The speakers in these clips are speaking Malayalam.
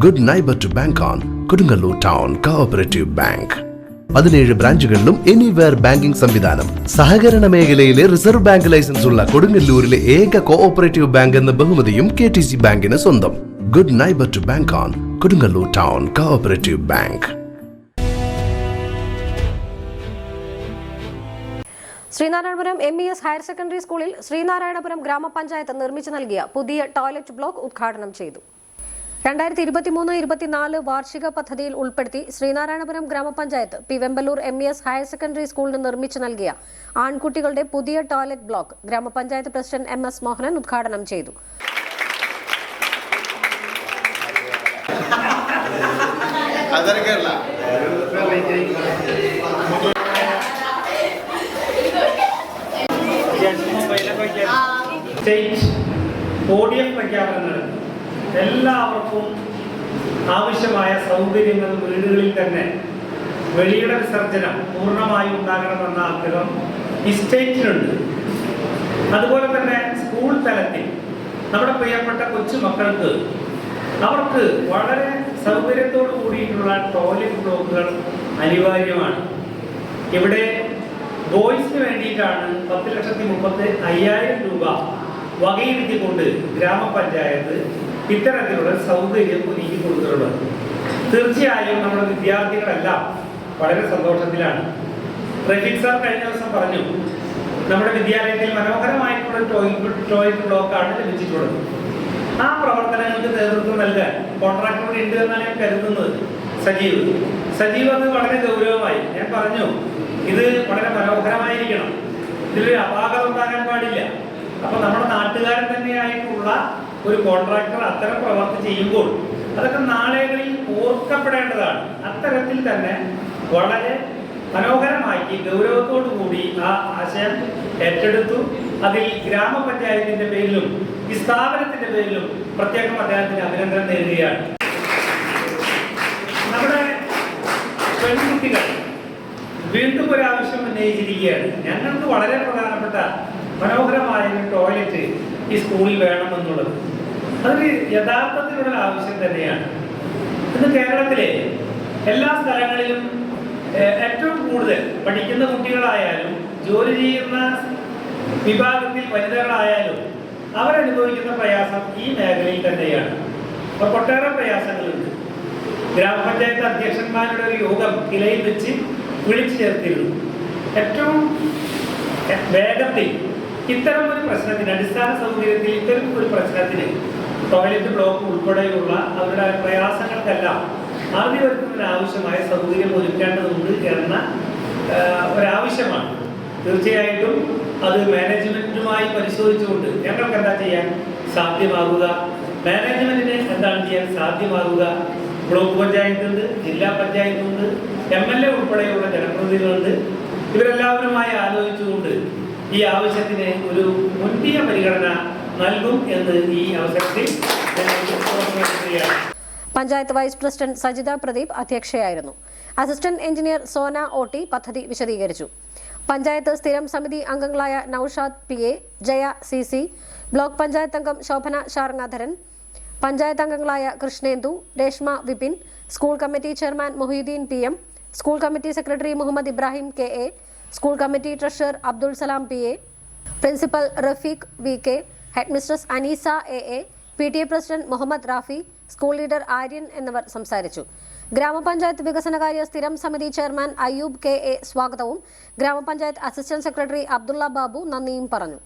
Good neighbour to bank on Kodungallur town cooperative bank. 17 ബ്രാഞ്ചുകളിലും എനിവെയർ ബാങ്കിംഗ് സംവിധാനം. സഹകരണ മേഖലയിലെ റിസർവ് ബാങ്ക് ലൈസൻസ് ഉള്ള കൊടുങ്ങല്ലൂരിലെ ഏക കോഓപ്പറേറ്റീവ് ബാങ്ക് എന്ന ബഹുമതിയും KTC ബാങ്കിന് സ്വന്തം. Good neighbour to bank on Kodungallur town cooperative bank. Sreenarayanapuram MES higher secondary സ്കൂളിൽ ശ്രീനാരായണപുരം ഗ്രാമപഞ്ചായത്ത് നിർമ്മിച്ചു നൽകിയ പുതിയ ടോയ്ലറ്റ് ബ്ലോക്ക് ഉദ്ഘാടനം ചെയ്തു. 2023-24 വാർഷിക പദ്ധതിയിൽ ഉൾപ്പെടുത്തി ശ്രീനാരായണപുരം ഗ്രാമപഞ്ചായത്ത് P Vembalur MES higher secondary സ്കൂളിന് നിർമ്മിച്ചു നൽകിയ ആൺകുട്ടികളുടെ പുതിയ ടോയ്ലറ്റ് ബ്ലോക്ക് ഗ്രാമപഞ്ചായത്ത് പ്രസിഡന്റ് MS മോഹനൻ ഉദ്ഘാടനം ചെയ്തു. എല്ലാവർക്കും ആവശ്യമായ സൗകര്യങ്ങൾ വീടുകളിൽ തന്നെ വെളിയുടെ വിസർജനം പൂർണ്ണമായും ഉണ്ടാകണമെന്ന ആഗ്രഹം ഈ സ്റ്റേറ്റിനുണ്ട്. അതുപോലെ തന്നെ സ്കൂൾ തലത്തിൽ നമ്മുടെ പ്രിയപ്പെട്ട കൊച്ചുമക്കൾക്ക് അവർക്ക് വളരെ സൗകര്യത്തോടു കൂടിയിട്ടുള്ള ടോയ്ലറ്റ് ബ്ലോക്കുകൾ അനിവാര്യമാണ്. ഇവിടെ ബോയ്സിന് വേണ്ടിയിട്ടാണ് 10,35,000 രൂപ വകയിരുത്തിക്കൊണ്ട് ഗ്രാമപഞ്ചായത്ത് ഇത്തരത്തിലുള്ള സൗകര്യം ഒരുക്കി കൊടുത്തിട്ടുള്ളത്. തീർച്ചയായും നമ്മുടെ വിദ്യാർത്ഥികളെല്ലാം വളരെ സന്തോഷത്തിലാണ്. റഫീഖ് സാർ കഴിഞ്ഞ ദിവസം പറഞ്ഞു, നമ്മുടെ വിദ്യാലയത്തിൽ മനോഹരമായിട്ടുള്ള ടോയ്ലറ്റ് ബ്ലോക്കാണ് ലഭിച്ചിട്ടുള്ളത്. ആ പ്രവർത്തനങ്ങൾക്ക് നേതൃത്വം നൽകാൻ കോൺട്രാക്ടർ ഉണ്ട് എന്നാണ് ഞാൻ കരുതുന്നത്. സജീവ് അത് വളരെ ഗൗരവമായി ഞാൻ പറഞ്ഞു, ഇത് വളരെ മനോഹരമായിരിക്കണം, ഇതിലൊരു അപാകത ഉണ്ടാകാൻ പാടില്ല. അപ്പൊ നമ്മുടെ നാട്ടുകാരൻ തന്നെയായിട്ടുള്ള ഒരു കോൺട്രാക്ടർ അത്തരം പ്രവർത്തി ചെയ്യുമ്പോൾ അതൊക്കെ നാളുകളിൽ ഓർക്കപ്പെടേണ്ടതാണ്. അത്തരത്തിൽ തന്നെ വളരെ മനോഹരമാക്കി ഗൗരവത്തോടു കൂടി ആ ആശയം ഏറ്റെടുത്തു. അതിൽ ഗ്രാമപഞ്ചായത്തിന്റെ പേരിലും ഈ സ്ഥാപനത്തിന്റെ പേരിലും പ്രത്യേകം അദ്ദേഹത്തിന് അഭിനന്ദനം നേരുകയാണ്. നമ്മുടെ പെൺകുട്ടികൾ വീണ്ടും ഒരാവശ്യം ഉന്നയിച്ചിരിക്കുകയാണ്. ഞങ്ങൾക്ക് വളരെ പ്രധാനപ്പെട്ട മനോഹരമായ ഒരു ടോയ്ലറ്റ് ഈ സ്കൂളിൽ വേണമെന്നുള്ളത് അതൊരു യഥാർത്ഥത്തിലുള്ള ആവശ്യം തന്നെയാണ്. ഇന്ന് കേരളത്തിലെ എല്ലാ സ്ഥലങ്ങളിലും ഏറ്റവും കൂടുതൽ പഠിക്കുന്ന കുട്ടികളായാലും ജോലി ചെയ്യുന്ന വിഭാഗത്തിൽ വനിതകളായാലും അവരനുഭവിക്കുന്ന പ്രയാസം ഈ മേഖലയിൽ തന്നെയാണ്. അപ്പോൾ ഒട്ടേറെ പ്രയാസങ്ങളുണ്ട്. ഗ്രാമപഞ്ചായത്ത് അധ്യക്ഷന്മാരുടെ ഒരു യോഗം കിലയിൽ വെച്ച് വിളിച്ചു ചേർത്തിരുന്നു. ഏറ്റവും വേഗത്തിൽ ഇത്തരം ഒരു പ്രശ്നത്തിന്, അടിസ്ഥാന സൗകര്യത്തിൽ ഇത്തരം ഒരു പ്രശ്നത്തിന് ടോയ്ലറ്റ് ബ്ലോക്ക് ഉൾപ്പെടെയുള്ള അവരുടെ പ്രയാസങ്ങൾക്കെല്ലാം ആദ്യം വരുത്തുന്നതിനാവശ്യമായ സൗകര്യം ഒരുക്കേണ്ടതുണ്ട് എന്ന ഒരാവശ്യമാണ്. തീർച്ചയായിട്ടും അത് മാനേജ്മെന്റുമായി പരിശോധിച്ചുകൊണ്ട് ഞങ്ങൾക്ക് എന്താ ചെയ്യാൻ സാധ്യമാകുക, മാനേജ്മെന്റിന് എന്താണ് ചെയ്യാൻ സാധ്യമാകുക, ബ്ലോക്ക് പഞ്ചായത്തുണ്ട്, ജില്ലാ പഞ്ചായത്തുണ്ട്, MLA ഉൾപ്പെടെയുള്ള ജനപ്രതിനിധികളുണ്ട്, ഇവരെല്ലാവരുമായി ആലോചിച്ചുകൊണ്ട് ഈ ആവശ്യത്തിന് ഒരു മുൻപിയ പരിഗണന നൽകും എന്ന് ഈ അവസരത്തിൽ പഞ്ചായത്ത് വൈസ് പ്രസിഡന്റ് സജിത പ്രദീപ് അധ്യക്ഷയായിരുന്നു. അസിസ്റ്റന്റ് എഞ്ചിനീയർ സോന OT പദ്ധതി വിശദീകരിച്ചു. പഞ്ചായത്ത് സ്ഥിരം സമിതി അംഗങ്ങളായ Noushad PA, Jaya CC, block panchayat അംഗം ശോഭന ശാർങ്ങാധരൻ, പഞ്ചായത്ത് അംഗങ്ങളായ Krishnendu, Reshma Vipin, school committee chairman Mohiddeen PM, school committee secretary Muhammad Ibrahim KA, school committee treasurer Abdul Salam PA, principal Rafeeq VK, headmistress Aneesa AA, PTA president Muhammad Rafi, school leader Aryan എന്നിവർ സംസാരിച്ചു. ഗ്രാമപഞ്ചായത്ത് വികസനകാര്യ സ്ഥിരം സമിതി ചെയർമാൻ അയ്യൂബ് KA സ്വാഗതവും ഗ്രാമപഞ്ചായത്ത് അസിസ്റ്റന്റ് സെക്രട്ടറി അബ്ദുള്ള ബാബു നന്ദിയും പറഞ്ഞു.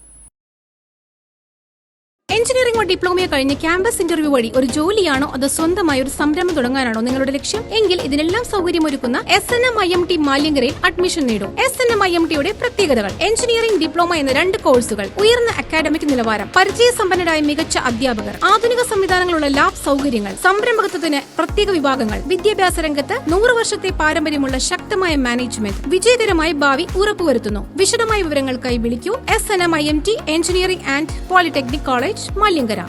എഞ്ചിനീയറിംഗോ ഡിപ്ലോമയോ കഴിഞ്ഞ് ക്യാമ്പസ് ഇന്റർവ്യൂ വഴി ഒരു ജോലിയാണോ അതോ സ്വന്തമായി ഒരു സംരംഭം തുടങ്ങാനാണോ നിങ്ങളുടെ ലക്ഷ്യം? എങ്കിൽ ഇതിനെല്ലാം സൗകര്യമൊരുക്കുന്ന SNM-IMT മാലിങ്കരയിൽ അഡ്മിഷൻ നേടും. SNM-IMTയുടെ പ്രത്യേകതകൾ: എഞ്ചിനീയറിംഗ് ഡിപ്ലോമ എന്ന 2 കോഴ്സുകൾ, ഉയർന്ന അക്കാഡമിക് നിലവാരം, പരിചയസമ്പന്നരായ മികച്ച അധ്യാപകർ, ആധുനിക സംവിധാനങ്ങളുള്ള ലാബ് സൗകര്യങ്ങൾ, സംരംഭകത്വത്തിന് പ്രത്യേക വിഭാഗങ്ങൾ, വിദ്യാഭ്യാസ രംഗത്ത് 100 വർഷത്തെ പാരമ്പര്യമുള്ള ശക്തമായ മാനേജ്മെന്റ്, വിജയകരമായ ഭാവി ഉറപ്പുവരുത്തുന്നു. വിശദമായ വിവരങ്ങൾക്കായി വിളിക്കൂ. SNM-IMT engineering and polytechnic college, Maliankara.